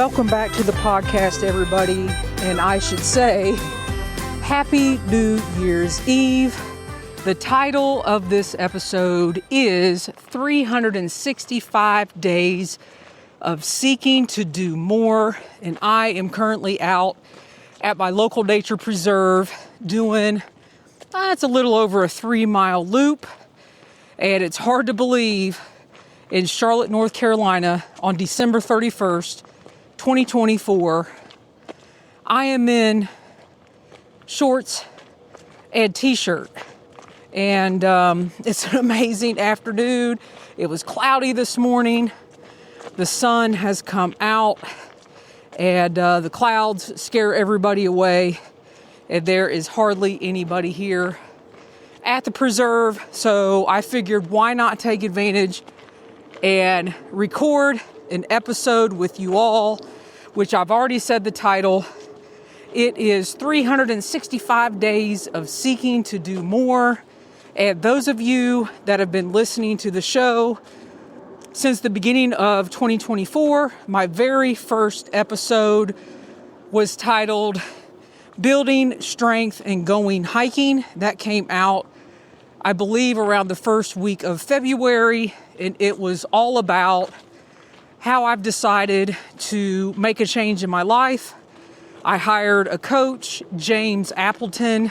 Welcome back to the podcast, everybody. And I should say, Happy New Year's Eve. The title of this episode is 365 Days of Seeking to Do More. And I am currently out at my local nature preserve doing, it's a little over a 3-mile loop. And it's hard to believe in Charlotte, North Carolina on December 31st, 2024, I am in shorts and t-shirt. And it's an amazing afternoon. It was cloudy this morning. The sun has come out and the clouds scare everybody away. And there is hardly anybody here at the preserve. So I figured, why not take advantage and record an episode with you all, which I've already said the title. It is 365 Days of Seeking to Do More. And those of you that have been listening to the show since the beginning of 2024, my very first episode was titled Building Strength and Going Hiking. That came out, I believe, around the first week of February. And it was all about how I've decided to make a change in my life. I hired a coach, James Appleton.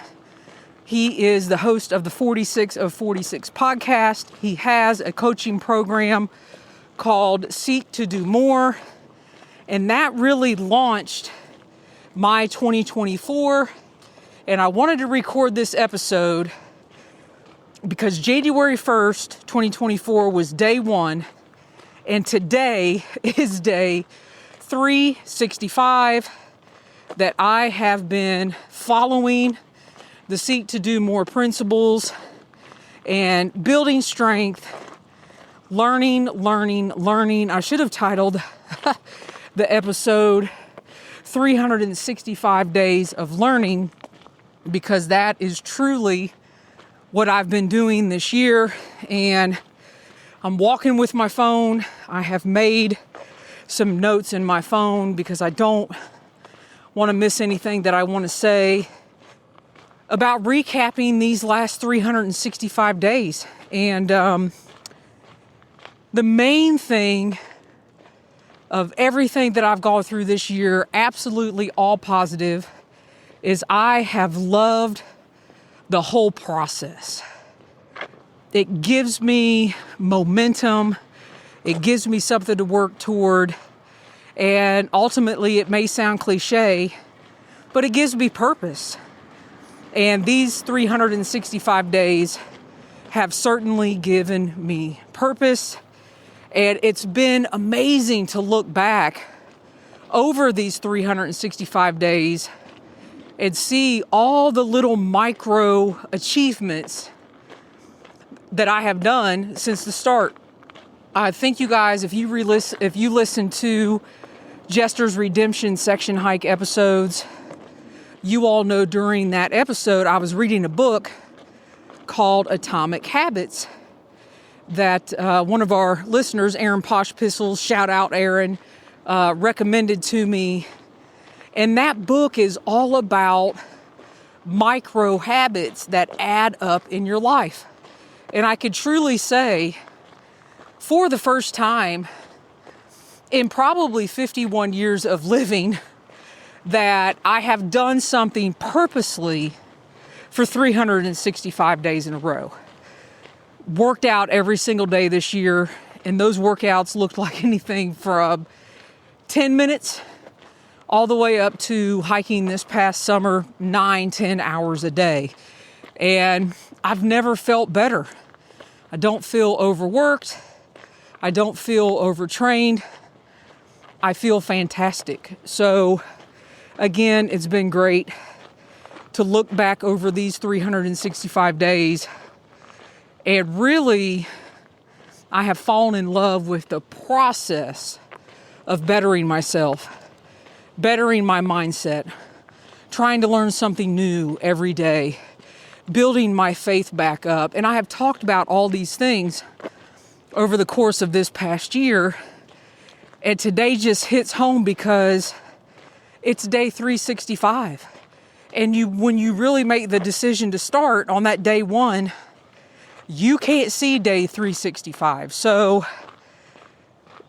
He is the host of the 46 of 46 podcast. He has a coaching program called Seek to Do More. And that really launched my 2024. And I wanted to record this episode because January 1st, 2024 was day one. And today is day 365 that I have been following the Seek to Do More principles and building strength, learning. I should have titled the episode 365 Days of Learning, because that is truly what I've been doing this year. And I'm walking with my phone. I have made some notes in my phone because I don't want to miss anything that I want to say about recapping these last 365 days. And the main thing of everything that I've gone through this year, absolutely all positive, is I have loved the whole process. It gives me momentum. It gives me something to work toward. And ultimately, it may sound cliche, but it gives me purpose. And these 365 days have certainly given me purpose. And it's been amazing to look back over these 365 days and see all the little micro achievements that I have done since the start. I think you guys, if you listen to Jester's Redemption section hike episodes, you all know during that episode I was reading a book called Atomic Habits that one of our listeners, Aaron Posh Pistols, shout out Aaron, recommended to me. And that book is all about micro habits that add up in your life. And I could truly say, for the first time in probably 51 years of living, that I have done something purposely for 365 days in a row. Worked out every single day this year, and those workouts looked like anything from 10 minutes all the way up to hiking this past summer 9-10 hours a day. And I've never felt better. I don't feel overworked. I don't feel overtrained. I feel fantastic. So again, it's been great to look back over these 365 days. And really, I have fallen in love with the process of bettering myself, bettering my mindset, trying to learn something new every day, building my faith back up. And I have talked about all these things over the course of this past year. And today just hits home because it's day 365. And when you really make the decision to start on that day one, you can't see day 365. So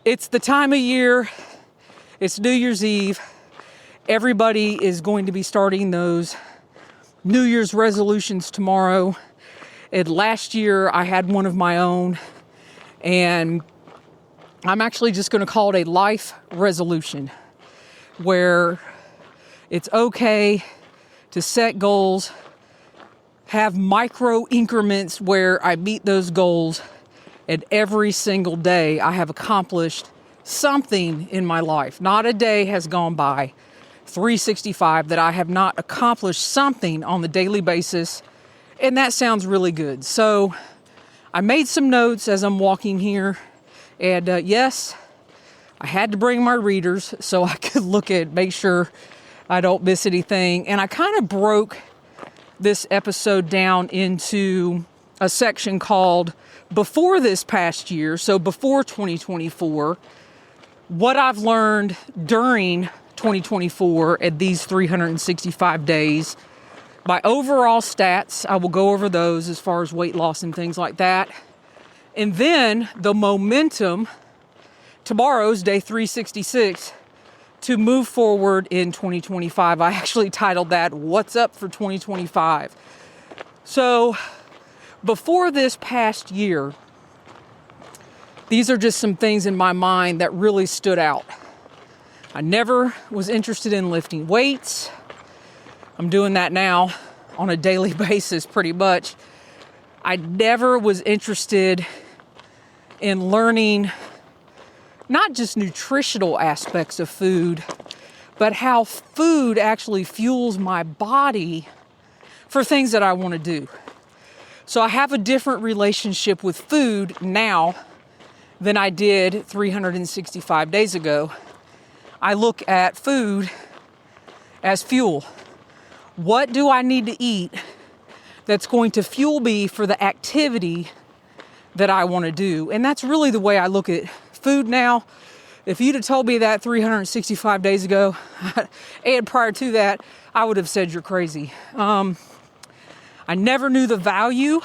it's the time of year, it's New Year's Eve. Everybody is going to be starting those New Year's resolutions tomorrow. And last year I had one of my own, and I'm actually just going to call it a life resolution, where it's okay to set goals, have micro increments where I meet those goals, and every single day I have accomplished something in my life. Not a day has gone by 365 that I have not accomplished something on the daily basis, and that sounds really good. So I made some notes as I'm walking here, and yes, I had to bring my readers so I could make sure I don't miss anything. And I kind of broke this episode down into a section called Before This Past Year, so before 2024, what I've learned during 2024 at these 365 days. My overall stats, I will go over those as far as weight loss and things like that. And then the momentum, tomorrow's day 366, to move forward in 2025. I actually titled that, What's Up for 2025? So before this past year, these are just some things in my mind that really stood out. I never was interested in lifting weights. I'm doing that now on a daily basis pretty much. I never was interested in learning not just nutritional aspects of food, but how food actually fuels my body for things that I want to do. So I have a different relationship with food now than I did 365 days ago. I look at food as fuel. What do I need to eat that's going to fuel me for the activity that I want to do? And that's really the way I look at food now. If you'd have told me that 365 days ago, and prior to that, I would have said you're crazy. I never knew the value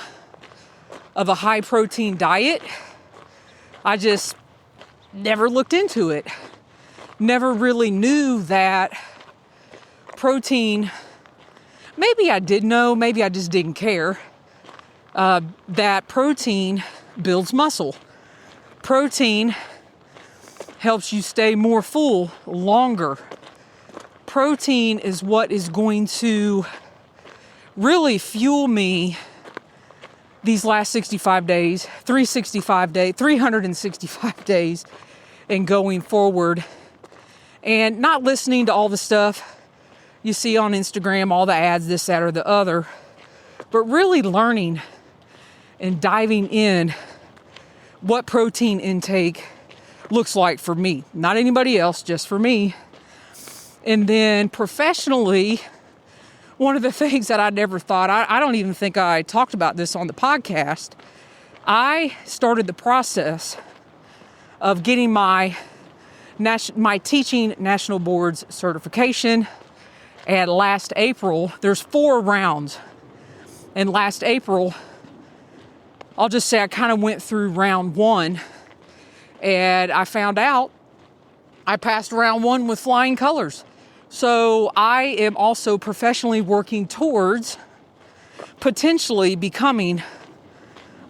of a high protein diet. I just never looked into it. Never really knew that protein, maybe I did know, maybe I just didn't care, that protein builds muscle. Protein helps you stay more full longer. Protein is what is going to really fuel me these last 365 days and going forward. And not listening to all the stuff you see on Instagram, all the ads, this, that, or the other, but really learning and diving in what protein intake looks like for me. Not anybody else, just for me. And then professionally, one of the things that I never thought, I don't even think I talked about this on the podcast, I started the process of getting my teaching national boards certification. And last April, there's 4 rounds. And last April, I'll just say I kind of went through round 1, and I found out I passed round 1 with flying colors. So I am also professionally working towards potentially becoming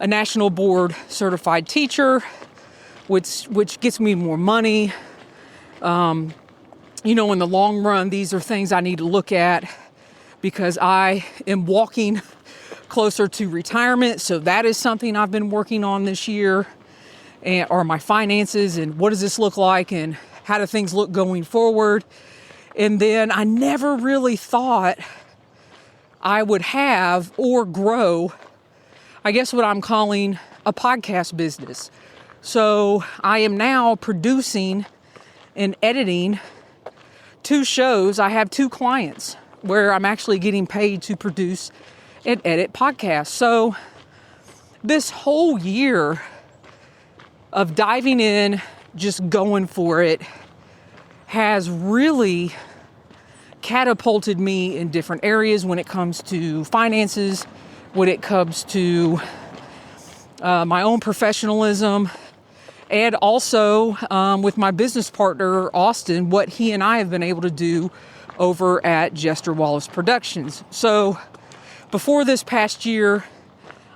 a national board certified teacher, which gets me more money. In the long run, these are things I need to look at because I am walking closer to retirement. So that is something I've been working on this year, or my finances, and what does this look like, and how do things look going forward. And then I never really thought I would have or grow, I guess what I'm calling a podcast business. So I am now producing and editing 2 shows. I have 2 clients where I'm actually getting paid to produce and edit podcasts. So this whole year of diving in, just going for it has really catapulted me in different areas when it comes to finances, when it comes to my own professionalism, and also with my business partner, Austin, what he and I have been able to do over at Jester Productions. So before this past year,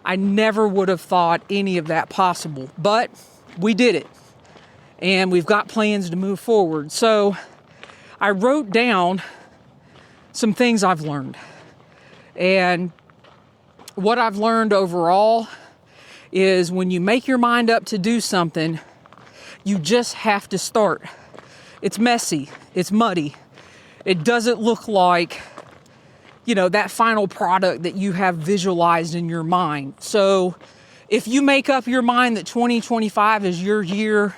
I never would have thought any of that possible, but we did it. And we've got plans to move forward. So I wrote down some things I've learned. And what I've learned overall is when you make your mind up to do something, you just have to start. It's messy. It's muddy. It doesn't look like, that final product that you have visualized in your mind. So if you make up your mind that 2025 is your year,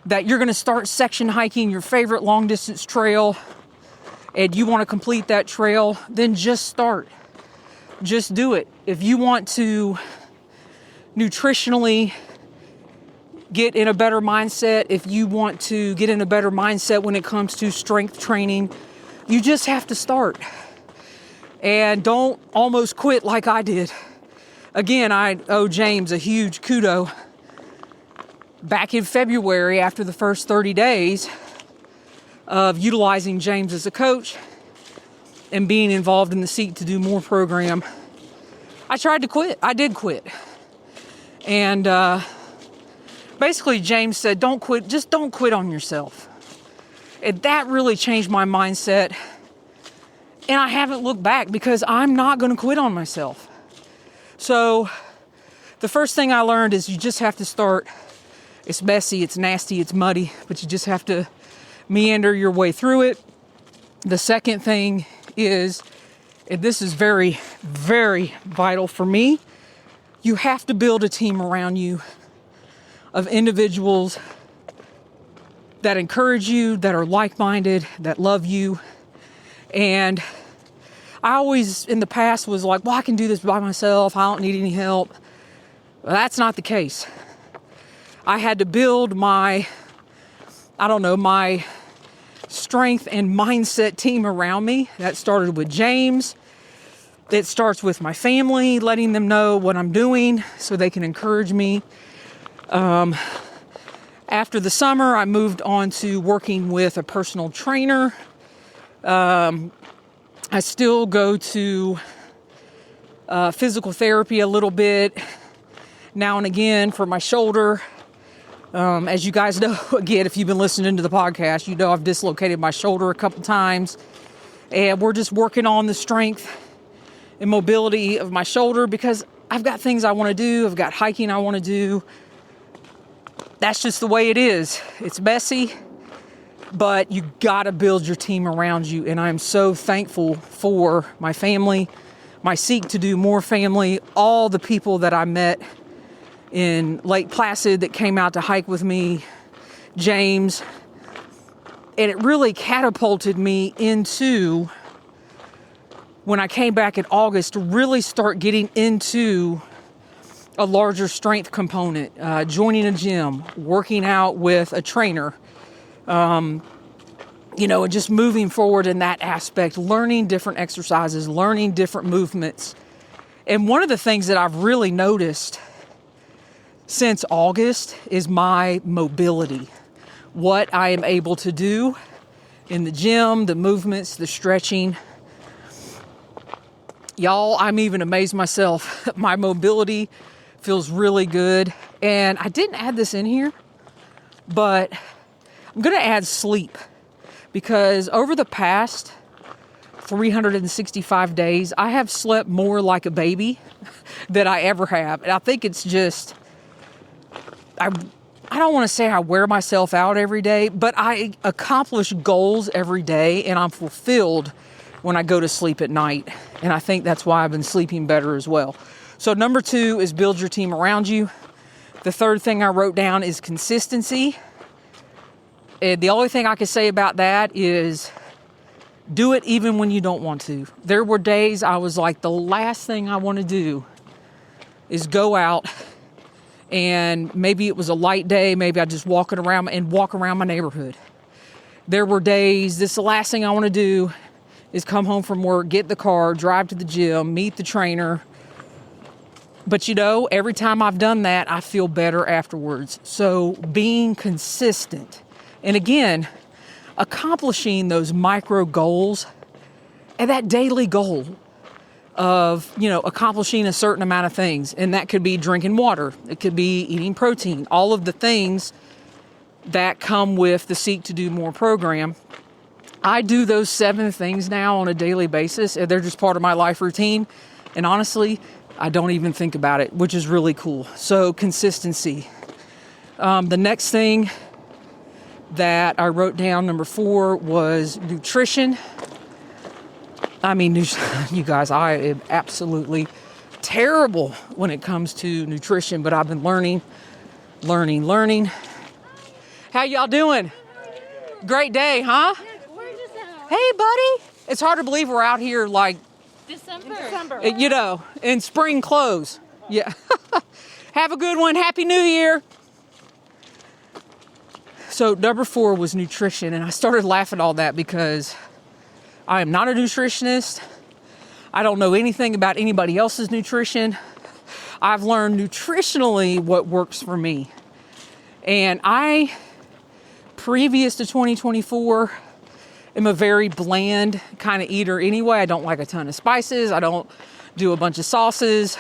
that you're going to start section hiking your favorite long distance trail, and you want to complete that trail, then just start. Just do it. If you want to nutritionally get in a better mindset, if you want to get in a better mindset when it comes to strength training, you just have to start. And don't almost quit like I did. Again, I owe James a huge kudo. Back in February, after the first 30 days of utilizing James as a coach and being involved in the Seek to Do More program, I tried to quit. I did quit. And basically James said, don't quit, just don't quit on yourself. And that really changed my mindset. And I haven't looked back because I'm not going to quit on myself. So the first thing I learned is you just have to start. It's messy, it's nasty, it's muddy, but you just have to meander your way through it. The second thing is, and this is very, very vital for me, you have to build a team around you of individuals that encourage you, that are like-minded, that love you. And I always, in the past, was like, well, I can do this by myself. I don't need any help. Well, that's not the case. I had to build my strength and mindset team around me. That started with James. It starts with my family, letting them know what I'm doing so they can encourage me. After the summer, I moved on to working with a personal trainer. I still go to physical therapy a little bit now and again for my shoulder. As you guys know, again, if you've been listening to the podcast, you know I've dislocated my shoulder a couple times. And we're just working on the strength and mobility of my shoulder because I've got things I want to do. I've got hiking I want to do. That's just the way it is. It's messy, but you got to build your team around you. And I'm so thankful for my family, my Seek to Do More family, all the people that I met in Lake Placid that came out to hike with me, James. And it really catapulted me into, when I came back in August, to really start getting into a larger strength component, joining a gym, working out with a trainer, and just moving forward in that aspect, learning different exercises, learning different movements. And one of the things that I've really noticed since August is my mobility. What I am able to do in the gym, the movements, the stretching. Y'all, I'm even amazed myself. My mobility feels really good. And I didn't add this in here, but I'm going to add sleep, because over the past 365 days, I have slept more like a baby than I ever have. And I think it's just, I don't want to say I wear myself out every day, but I accomplish goals every day, and I'm fulfilled when I go to sleep at night. And I think that's why I've been sleeping better as well. So number 2 is build your team around you. The third thing I wrote down is consistency. And the only thing I can say about that is do it even when you don't want to. There were days I was like, the last thing I want to do is go out And maybe it was a light day. Maybe I just walk around my neighborhood. There were days, this is the last thing I want to do is come home from work, get in the car, drive to the gym, meet the trainer. But every time I've done that, I feel better afterwards. So being consistent, and again, accomplishing those micro goals and that daily goal of, accomplishing a certain amount of things. And that could be drinking water. It could be eating protein. All of the things that come with the Seek to Do More program. I do those 7 things now on a daily basis, and they're just part of my life routine. And honestly, I don't even think about it, which is really cool. So consistency. The next thing that I wrote down, number 4, was nutrition. I mean, you guys, I am absolutely terrible when it comes to nutrition, but I've been learning. How y'all doing? Great day, huh? We're just out. Hey, buddy. It's hard to believe we're out here like, December. in spring clothes. Yeah. Have a good one. Happy New Year. So number 4 was nutrition. And I started laughing at all that because I am not a nutritionist. I don't know anything about anybody else's nutrition. I've learned nutritionally what works for me. And previous to 2024, am a very bland kind of eater anyway. I don't like a ton of spices. I don't do a bunch of sauces.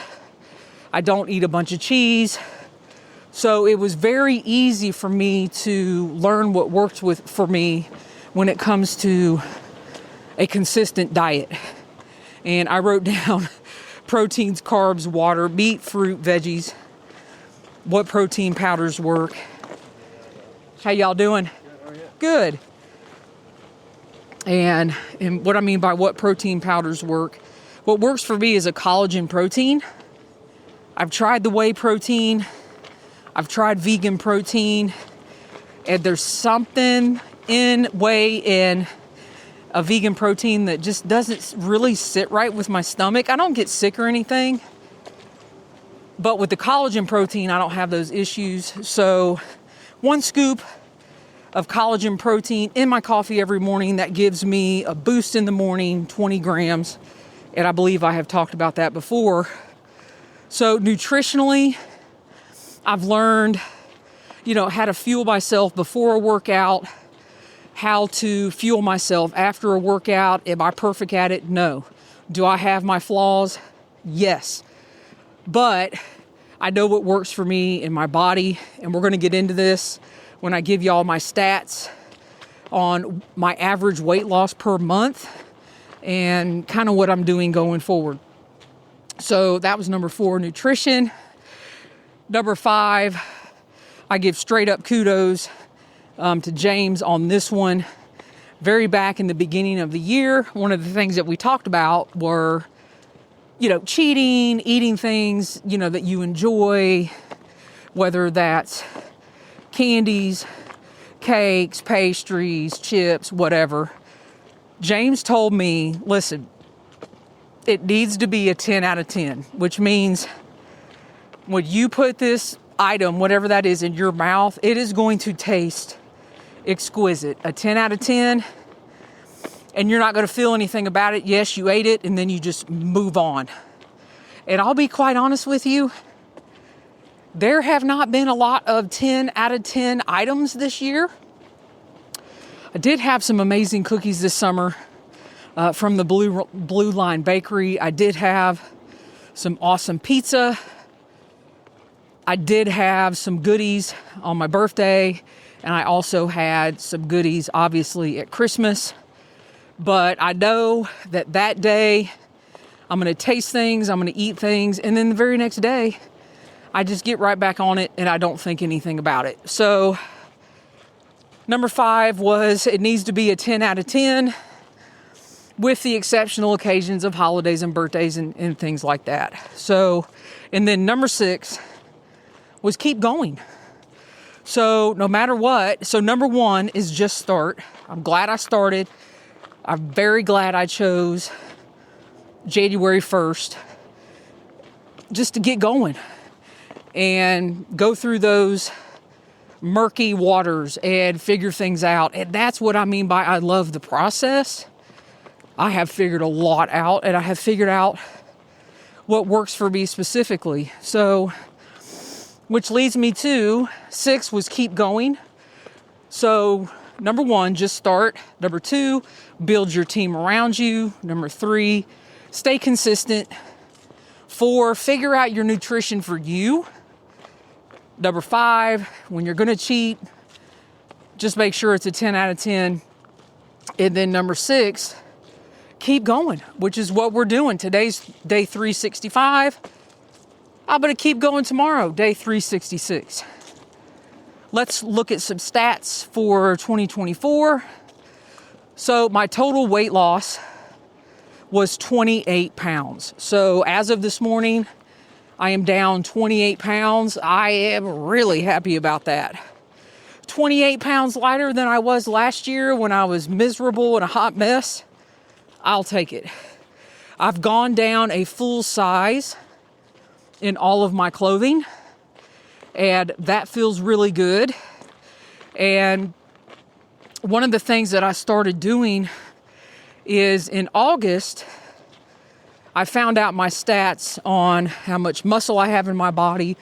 I don't eat a bunch of cheese. So it was very easy for me to learn what worked for me when it comes to a consistent diet. And I wrote down proteins, carbs, water, meat, fruit, veggies, what protein powders work. How y'all doing? Good. And what I mean by what protein powders work, what works for me is a collagen protein. I've tried the whey protein. I've tried vegan protein. And there's something in whey and a vegan protein that just doesn't really sit right with my stomach. I don't get sick or anything. But with the collagen protein, I don't have those issues. So 1 scoop of collagen protein in my coffee every morning. That gives me a boost in the morning, 20 grams. And I believe I have talked about that before. So nutritionally, I've learned, how to fuel myself before a workout, how to fuel myself after a workout. Am I perfect at it? No. Do I have my flaws? Yes. But I know what works for me in my body. And we're going to get into this when I give y'all my stats on my average weight loss per month and kind of what I'm doing going forward. So that was number 4, nutrition. Number 5, I give straight up kudos to James on this one. Very back in the beginning of the year, one of the things that we talked about were, cheating, eating things, that you enjoy, whether that's candies, cakes, pastries, chips, whatever. James told me, listen, it needs to be a 10 out of 10, which means when you put this item, whatever that is, in your mouth, it is going to taste exquisite. A 10 out of 10, and you're not going to feel anything about it. Yes, you ate it, and then you just move on. And I'll be quite honest with you, there have not been a lot of 10 out of 10 items this year. I did have some amazing cookies this summer from the Blue Line Bakery. I did have some awesome pizza. I did have some goodies on my birthday, and I also had some goodies, obviously, at Christmas. But I know that day, I'm going to taste things, I'm going to eat things, and then the very next day, I just get right back on it and I don't think anything about it. So number 5 was it needs to be a 10 out of 10 with the exceptional occasions of holidays and birthdays and things like that. So, and then number 6 was keep going. So no matter what, so number 1 is just start. I'm glad I started. I'm very glad I chose January 1st just to get going. and go through those murky waters and figure things out. And that's what I mean by I love the process. I have figured a lot out, and I have figured out what works for me specifically. So, which leads me to 6 was keep going. So number 1, just start. Number 2, build your team around you. Number 3, stay consistent. 4, figure out your nutrition for you. Number 5, when you're going to cheat, just make sure it's a 10 out of 10. And then number 6, keep going, which is what we're doing. Today's day 365. I'm going to keep going tomorrow, day 366. Let's look at some stats for 2024. So my total weight loss was 28 pounds. So as of this morning, I am down 28 pounds. I am really happy about that. 28 pounds lighter than I was last year when I was miserable and a hot mess. I'll take it. I've gone down a full size in all of my clothing, and that feels really good. And one of the things that I started doing is in August, I found out my stats on how much muscle I have in my body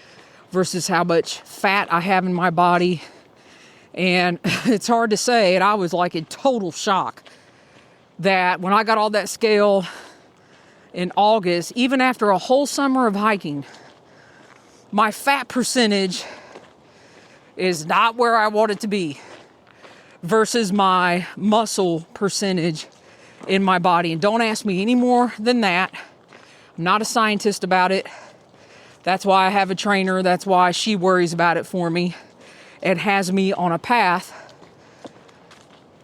versus how much fat I have in my body. And it's hard to say, and I was like in total shock that when I got all that scale in August, even after a whole summer of hiking, my fat percentage is not where I want it to be versus my muscle percentage in my body. And don't ask me any more than that. I'm not a scientist about it. That's why I have a trainer. That's why she worries about it for me and has me on a path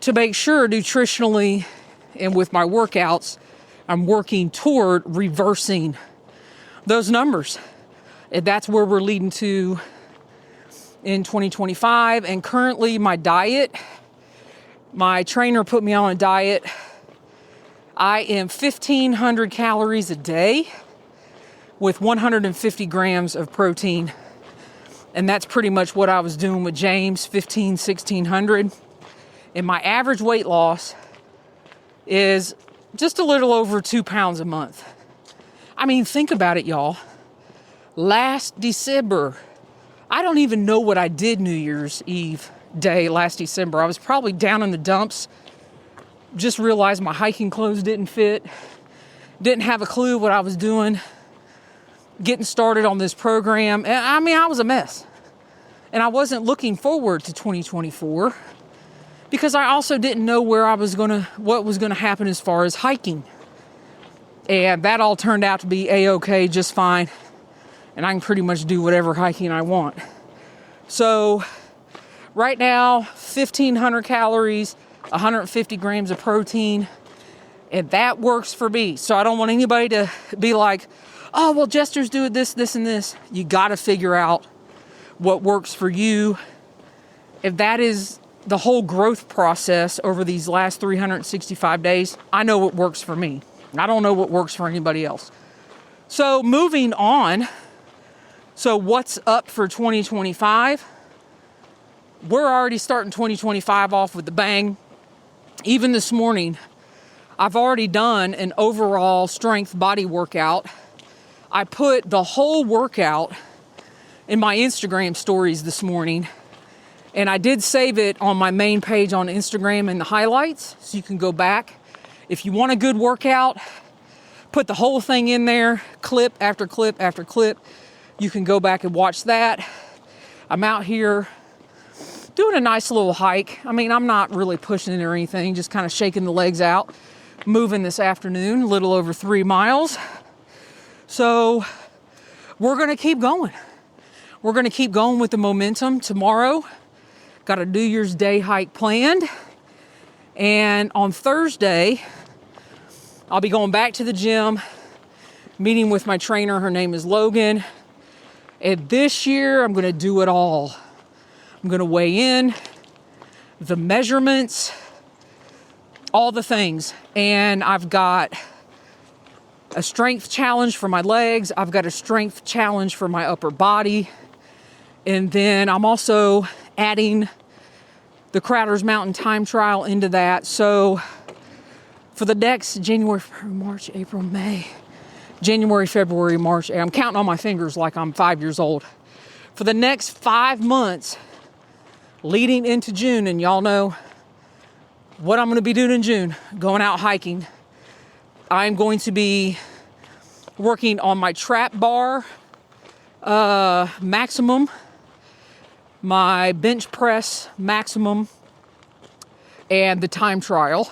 to make sure nutritionally and with my workouts, I'm working toward reversing those numbers. And that's where we're leading to in 2025. And currently my diet, my trainer put me on a diet. I am 1,500 calories a day with 150 grams of protein. And that's pretty much what I was doing with James, 1,600. And my average weight loss is just a little over 2 pounds a month. I mean, think about it, y'all. Last December, I don't even know what I did New Year's Eve day last December. I was probably down in the dumps. Just realized my hiking clothes didn't fit. Didn't have a clue what I was doing. Getting started on this program. And I mean, I was a mess. And I wasn't looking forward to 2024 because I also didn't know what was gonna happen as far as hiking. And that all turned out to be a-okay, just fine. And I can pretty much do whatever hiking I want. So right now, 1,500 calories, 150 grams of protein, and that works for me. So I don't want anybody to be like, oh, well, Jester's doing this, this, and this. You got to figure out what works for you. If that is the whole growth process over these last 365 days, I know what works for me. I don't know what works for anybody else. So moving on. So what's up for 2025? We're already starting 2025 off with a bang. Even this morning, I've already done an overall strength body workout. I put the whole workout in my Instagram stories this morning, and I did save it on my main page on Instagram in the highlights, so you can go back. If you want a good workout, put the whole thing in there, clip after clip after clip. You can go back and watch that. I'm out here doing a nice little hike. I mean, I'm not really pushing it or anything, just kind of shaking the legs out, moving this afternoon, a little over 3 miles. So we're going to keep going. We're going to keep going with the momentum. Tomorrow, got a New Year's Day hike planned. And on Thursday, I'll be going back to the gym, meeting with my trainer. Her name is Logan. And this year, I'm going to do it all. I'm going to weigh in, the measurements, all the things. And I've got a strength challenge for my legs. I've got a strength challenge for my upper body. And then I'm also adding the Crowder's Mountain time trial into that. So for the next January, March, April, May, January, February, March, I'm counting on my fingers like I'm 5 years old. For the next 5 months leading into June, and y'all know what I'm going to be doing in June, going out hiking. I'm going to be working on my trap bar maximum, my bench press maximum, and the time trial,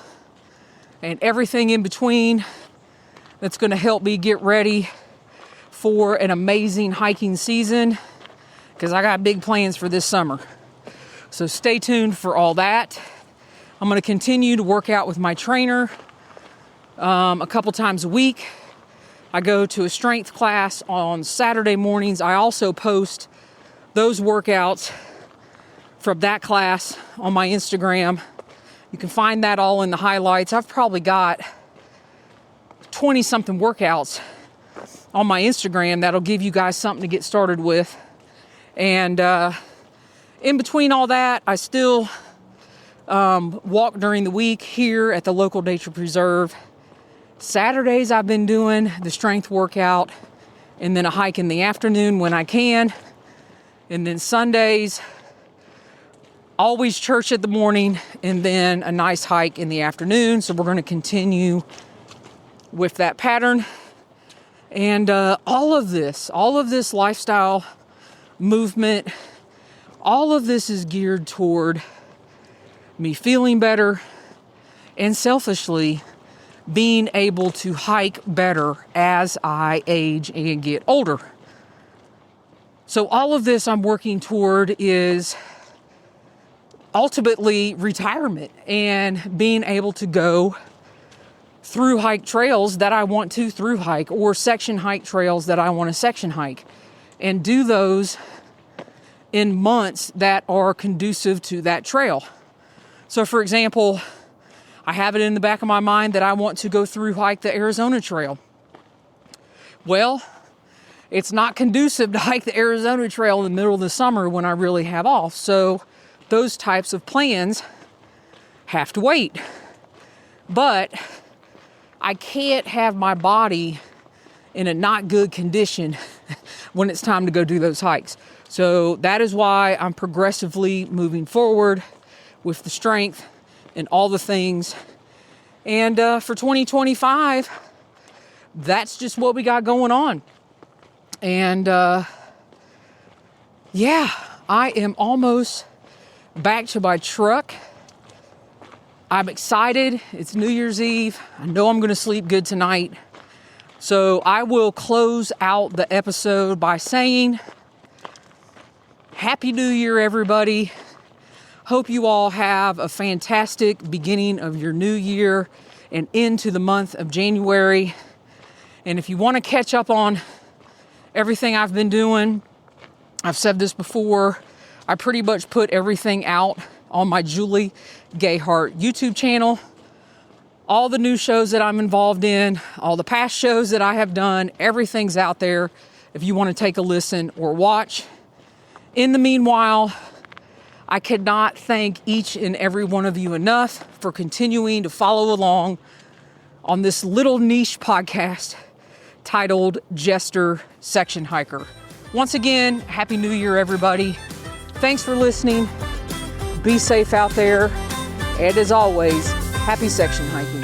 and everything in between that's going to help me get ready for an amazing hiking season, because I got big plans for this summer. So stay tuned for all that. I'm going to continue to work out with my trainer a couple times a week. I go to a strength class on Saturday mornings. I also post those workouts from that class on my Instagram. You can find that all in the highlights. I've probably got 20 something workouts on my Instagram that'll give you guys something to get started with. And in between all that, I still walk during the week here at the local nature preserve. Saturdays I've been doing the strength workout and then a hike in the afternoon when I can. And then Sundays, always church in the morning and then a nice hike in the afternoon. So we're going to continue with that pattern. And all of this lifestyle movement, all of this is geared toward me feeling better and selfishly being able to hike better as I age and get older. So all of this I'm working toward is ultimately retirement and being able to go through hike trails that I want to through hike, or section hike trails that I want to section hike, and do those in months that are conducive to that trail. So for example, I have it in the back of my mind that I want to go through hike the Arizona Trail. Well, it's not conducive to hike the Arizona Trail in the middle of the summer when I really have off. So those types of plans have to wait. But I can't have my body in a not good condition when it's time to go do those hikes. So that is why I'm progressively moving forward with the strength and all the things. And for 2025, that's just what we got going on. And yeah, I am almost back to my truck. I'm excited. It's New Year's Eve. I know I'm going to sleep good tonight. So I will close out the episode by saying, Happy New Year, everybody. Hope you all have a fantastic beginning of your new year and into the month of January. And if you want to catch up on everything I've been doing, I've said this before, I pretty much put everything out on my Julie Gayhart YouTube channel. All the new shows that I'm involved in, all the past shows that I have done, everything's out there if you want to take a listen or watch. In the meanwhile, I cannot thank each and every one of you enough for continuing to follow along on this little niche podcast titled Jester Section Hiker. Once again, Happy New Year, everybody. Thanks for listening. Be safe out there. And as always, happy section hiking.